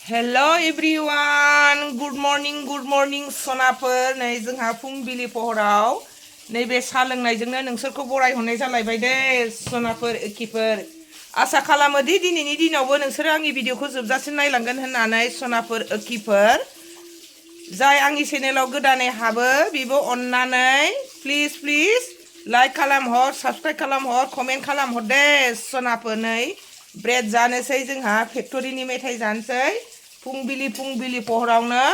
Hello everyone, good morning सनाफोर नै जोंहा फुंबिलि पहराव नैबे सा लोंनायजोंनो नोंसोरखौ बरायहरनाय जालायबाय दे सनाफोर एखिफोर आसा खालामो दि दिनैनि दिनावबो नोंसोरो आंनि भिडिअखौ जोबजासिम नायलांगोन होननानै सनाफोर एखिफोर जाय आंनि चेनेलाव गोदानै हाबो बेबो अन्नानै प्लिज लाइक खालामहर साबस्क्राइब खालामहर कमेन्ट खालामहर दे सनाफोर नै ब्रेड जानोसै जोंहा फेक्टरिनि मेथाइ जानोसै फुंबिलि पहरावनो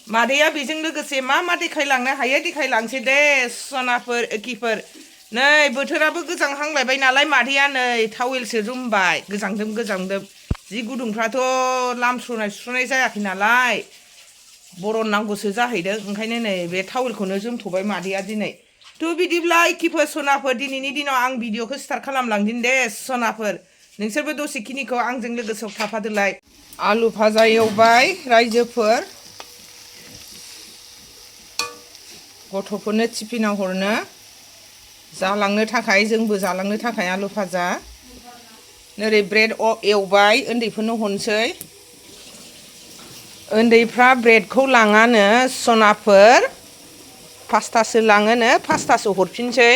मादैया बेजों लोगोसे मा देखायलांनो हायो देखायलांसै दे सनाफोर एखिफोर नै बोथोराबो गोजांहांलायबाय नालाय मादैया नै टावेलसो जोमबाय गोजांदों जि गुदुंफ्राथ' लामस्रुनाय सुस्रुनाय जायाखै नालाय बरन नांगौसो जाहैदों ओंखायनो नै बे टावेलखौनो जोमथ'बाय मादैया दिनै थ' बिदिब्ला एखिफोर सनाफोर दिनैनि दिनाव आं भिडिअखौ स्टार्ट खालामलांदिन दे सनाफोर नोंसोरबो दसेखिनिखौ आंजों लोगोसेयाव थाफादोलाय आलु भाजा एवबाय रायजोफोर गथ'फोरनो टिफिनाव हरनो जालांनो थाखाय जोंबो जालांनो थाखाय आलु भाजा नोरै ब्रेड एवबाय उन्दैफोरनो हरनोसै उन्दैफ्रा ब्रेडखौ लाङानो सनाफोर पासतासो लाङोनो पासतासो हरफिनसै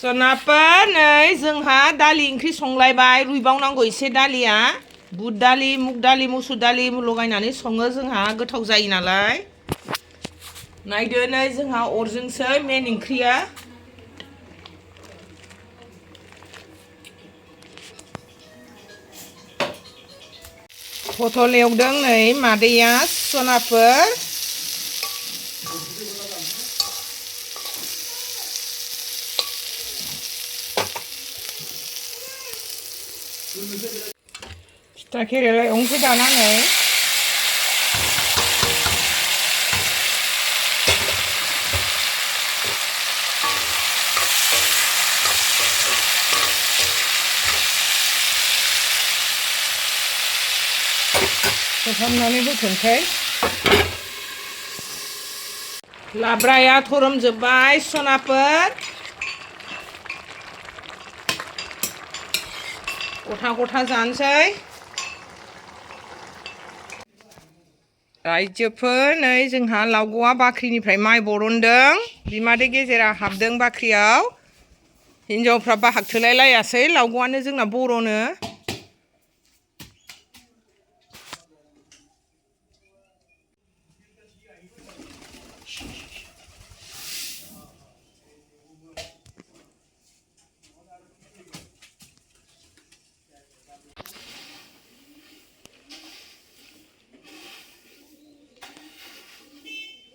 सनाफोर नै जोंहा दालि ओंख्रि संलायबाय रुइबावनांगौ एसे दालिया बुट दालि मुग दालि मुसुर दालि लगायनानै सङो जोंहा गोथाव जायो नालाय नायदो नै जोंहा अरजोंसै मेन ओंख्रिया पटल एवदों नै मादैया सनाफोर थिथा केरेला एवनोसै दानानै खोबहाबनानै होथ'नोसै लाब्राया थरमजोब्बाय सनाफोर गथा जानोसै रायजोफोर नै जोंहा लावग'आ बाख्रिनिफ्राय माइ बरनदों बिमादै गेजेरा हाबदों बाख्रियाव हिनजावफ्रा बाहाग थोलाय लायासै लावग'आनो जोंना बर'नो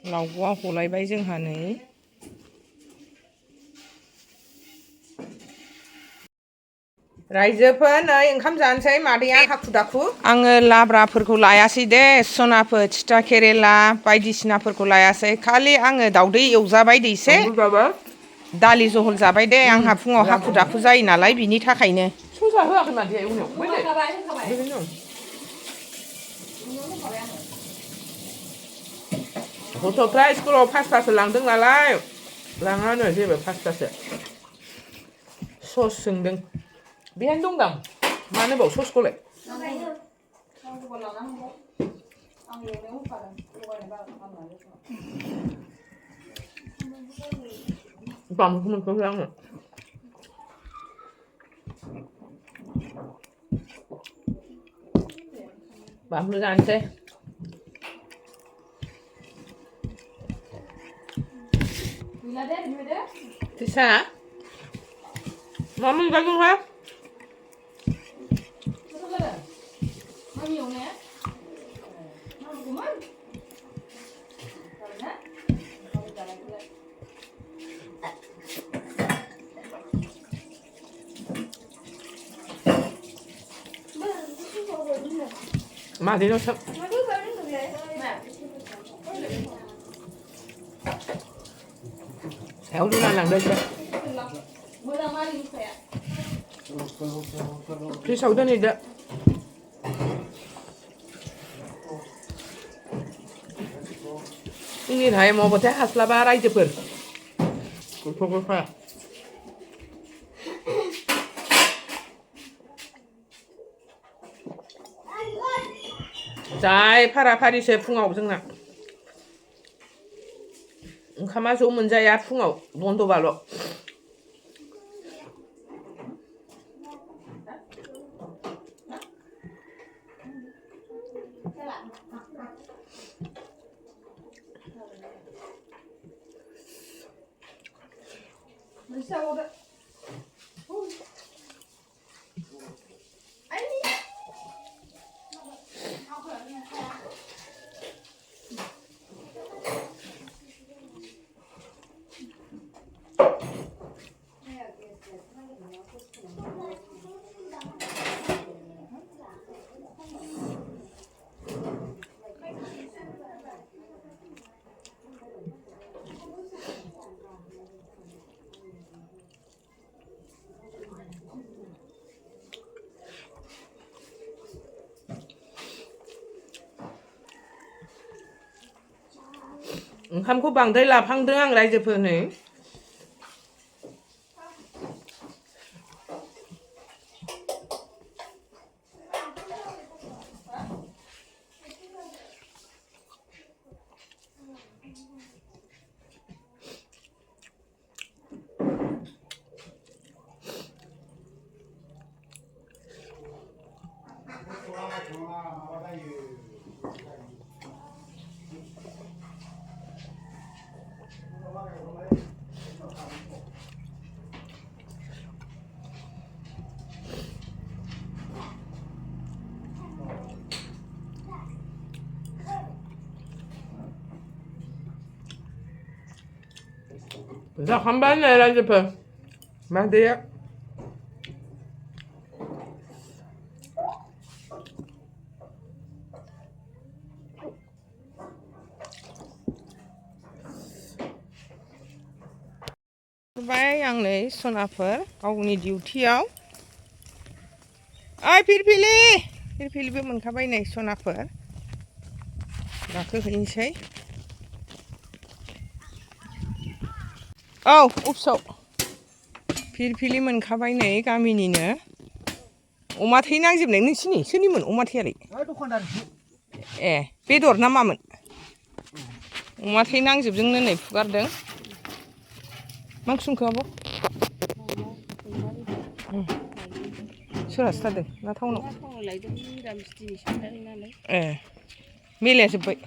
लावग'आ हलायबाय जोंहा नै रायजोफोर नै ओंखाम जानोसै मादैया हाखु दाखु आङो लाब्राफोरखौ लायासै दे सनाफोर थिथा केरेला बायदिसिनाफोरखौ लायासै खालि आङो दावदै एवजाबाय दैसे दालि जहल जाबाय दे आंहा फुङाव हाखु दाखु जायो नालाय बिनि थाखायनो सजा होआखै मादैया एवनायाव गथ'फ्रा स्कुलाव पासतासो लांदों नालाय लाङानो जेबो पासतासो सस सोंदों बेहायनो दंदां मानो बाव ससखौलाय बामखौ मोनथ'आखै आङो बामलु जानोसै Tisa, mama enggak tuh ha? Mati nó sắp xéo đứa nào làm đây chưa phía sau đây này đó ini hai mau bete hasla barai jepur kulpo kulpa जाय फारा फारिसो फुङाव जोंना ओंखामा ज' मोनजाया फुङाव बन्दबाल' ओंखामखौ बांद्राय लाफांदों आं रायजोफोरनो जाखांबाय नै रायजोफोर मादैया बाय आं नै सनाफोर गावनि डिउटियाव ओइ फिरफिलिबो मोनखाबाय नै सनाफोर गाखोहैनोसै औ अफिसाव फिरफिलि मोनखाबाय नै गामिनिनो अमा थै नांजोबनाय नोंसिनि सोरनिमोन अमा थैयालाय ए बेदर ना मामोन अमा थै नांजोबजोंनो नै फुगारदों मा ओंख्रि संखो आब' सोरहा सिथारदों ना टाउनाव ए मेलाया जोब्बाय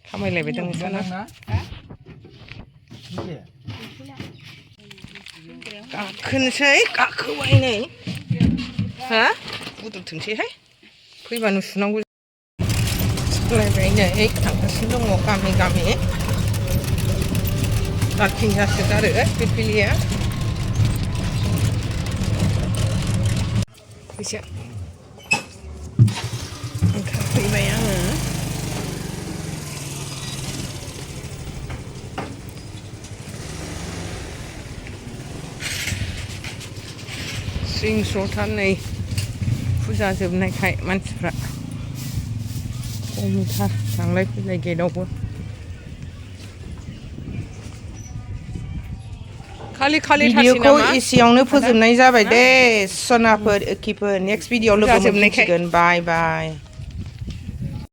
खामायलायबाय दां नोंसाना गाखोनोसै गाखोबाय नै हा बुद्रुथोंसैहाय फैबानो सुनांगौ सालायबाय नै थांगासिनो दङ गामि गामि पार्किं जासोगारो फिरफिलिया फैसा ओंखारफैबाय आङो स्रिं स्र'थार नै फुजा जोबनायखाय मानसिफ्रा खमथार थांलाय फैलाय गेटआवबो भिडिअखौ एसेयावनो फोजोबनाय जाबाय दे सनाफोर नेक्स्ट भिडिअ लोगो मोनफिनसिगोन बाय बाय